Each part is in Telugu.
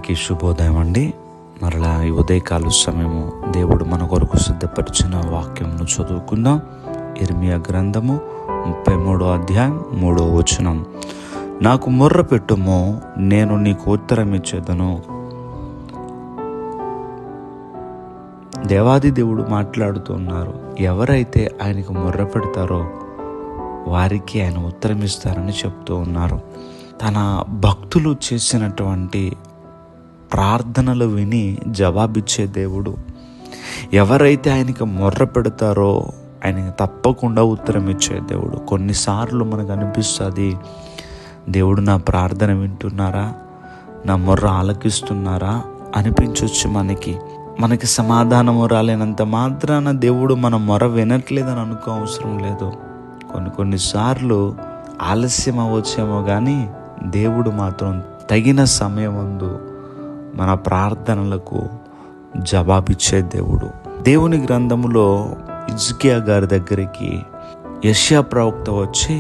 అందరికీ శుభోదయం అండి. మరలా ఈ ఉదయకాల సమయము దేవుడు మన కొరకు సిద్ధపరిచిన వాక్యంను చదువుకుందాం. ఇర్మియా గ్రంథము 33వ అధ్యాయం 3వ వచనం. నాకు మొర్ర పెట్టుము, నేను నీకు ఉత్తరం ఇచ్చేదను. దేవాది దేవుడు మాట్లాడుతున్నారు. ఎవరైతే ఆయనకు మొర్ర పెడతారో వారికి ఆయన ఉత్తరం ఇస్తారని చెప్తూ ఉన్నారు. తన భక్తులు చేసినటువంటి ప్రార్థనలు విని జవాబిచ్చే దేవుడు. ఎవరైతే ఆయనకి మొర్ర పెడతారో ఆయనకి తప్పకుండా ఉత్తరం ఇచ్చే దేవుడు. కొన్నిసార్లు మనకు అనిపిస్తుంది, దేవుడు నా ప్రార్థన వింటున్నారా, నా మొర్ర ఆలకిస్తున్నారా అనిపించవచ్చు. మనకి సమాధానము రాలేనంత మాత్రాన దేవుడు మన మొర వినట్లేదని అనుకో అవసరం లేదు. కొన్నిసార్లు ఆలస్యం అవ్వచ్చేమో కానీ దేవుడు మాత్రం తగిన సమయమందు మన ప్రార్థనలకు జవాబిచ్చే దేవుడు. దేవుని గ్రంథములో హిజ్కియా గారి దగ్గరికి యెషయా ప్రవక్త వచ్చి,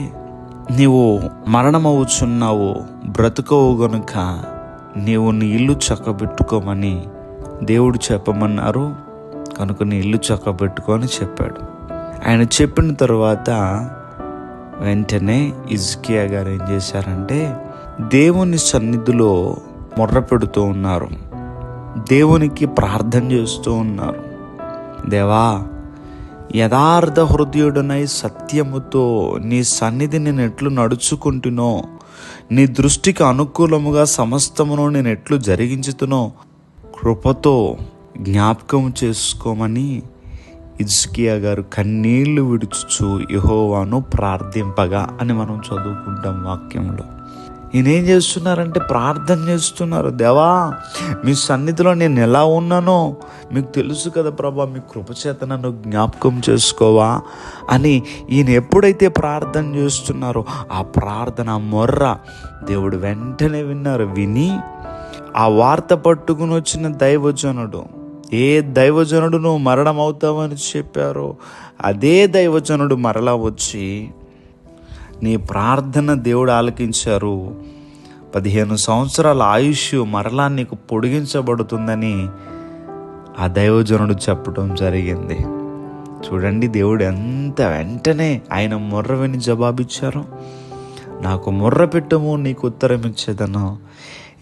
నీవు మరణమవుచున్నావు, బ్రతుకవు గనుక నీవు నీ ఇల్లు చక్కబెట్టుకోమని దేవుడు చెప్పమన్నారు, కనుక నీ ఇల్లు చక్కబెట్టుకొని చెప్పాడు. ఆయన చెప్పిన తర్వాత వెంటనే హిజ్కియా గారు ఏం చేశారంటే దేవుని సన్నిధిలో మొర్ర పెడుతూ ఉన్నారు, దేవునికి ప్రార్థన చేస్తూ ఉన్నారు. దేవా, యథార్థ హృదయుడనై సత్యముతో నీ సన్నిధి నేను ఎట్లు నడుచుకుంటునో, నీ దృష్టికి అనుకూలముగా సమస్తమును నేను ఎట్లు జరిగించుతునో కృపతో జ్ఞాపకం చేసుకోమని హిజ్కియా గారు కన్నీళ్లు విడుచుచు యెహోవాను ప్రార్థింపగా అని మనం చదువుకుంటాం వాక్యంలో. ఈయన ఏం చేస్తున్నారంటే ప్రార్థన చేస్తున్నారు. దేవా, మీ సన్నిధిలో నేను ఎలా ఉన్నానో మీకు తెలుసు కదా ప్రభా, మీ కృపచేత నన్ను జ్ఞాపకం చేసుకోవా అని ఈయన ఎప్పుడైతే ప్రార్థన చేస్తున్నారో ఆ ప్రార్థన మొర్ర దేవుడు వెంటనే విన్నారు. విని ఆ వార్త పట్టుకుని వచ్చిన దైవజనుడు, ఏ దైవజనుడు నువ్వు మరణం అవుతావని చెప్పారో అదే దైవజనుడు మరలా వచ్చి నీ ప్రార్థన దేవుడు ఆలకించారు, 15 సంవత్సరాల ఆయుష్ మరలా నీకు పొడిగించబడుతుందని ఆ దైవజనుడు చెప్పడం జరిగింది. చూడండి, దేవుడు ఎంత వెంటనే ఆయన మొర్ర విని జవాబిచ్చారు. నాకు మొర్ర పెట్టుము, నీకు ఉత్తరం ఇచ్చేదను.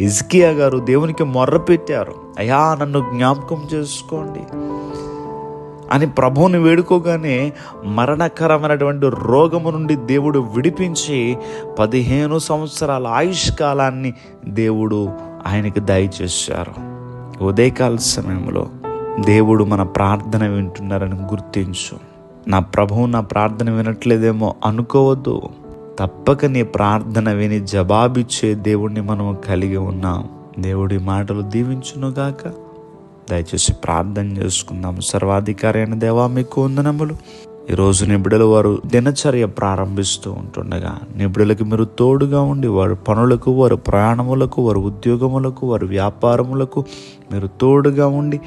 హిజ్కియా గారు దేవునికి మొర్ర పెట్టారు, అయ్యా నన్ను జ్ఞాపకం చేసుకోండి అని ప్రభువుని వేడుకోగానే మరణకరమైనటువంటి రోగము నుండి దేవుడు విడిపించి 15 సంవత్సరాల ఆయుష్ కాలాన్ని దేవుడు ఆయనకి దయచేశారు. ఉదయకాల సమయంలో దేవుడు మన ప్రార్థన వింటున్నారని గుర్తించు. నా ప్రభువు నా ప్రార్థన వినట్లేదేమో అనుకోవద్దు. తప్పక నీ ప్రార్థన విని జవాబిచ్చే దేవుడిని మనం కలిగి ఉన్నాం. దేవుడి మాటలు దీవించునుగాక. దయచేసి ప్రార్థన చేసుకుందాం. సర్వాధికారి అయిన దేవా, మీకు వందనములు. ఈరోజు నిబిడలు వారు దినచర్య ప్రారంభిస్తూ ఉంటుండగా నిబిడలకి మీరు తోడుగా ఉండి వారి పనులకు, వారి ప్రయాణములకు, వారి ఉద్యోగములకు, వారి వ్యాపారములకు మీరు తోడుగా ఉండి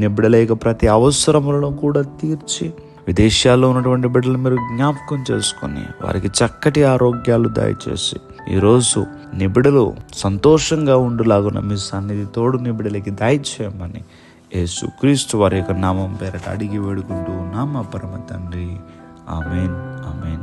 నిబిడల యొక్క ప్రతి అవసరములను కూడా తీర్చి, విదేశాల్లో ఉన్నటువంటి బిడ్డలు మీరు జ్ఞాపకం చేసుకొని వారికి చక్కటి ఆరోగ్యాలు దయచేసి ఈరోజు నిబిడలు సంతోషంగా ఉండులాగున మీ సన్నిధి తోడు నిబిడలకి దయచేయమని యేసుక్రీస్తు వారి యొక్క నామం పేరట అడిగి వేడుకుంటూ ఉన్నాం మా పరమ తండ్రి. ఆమేన్, ఆమేన్.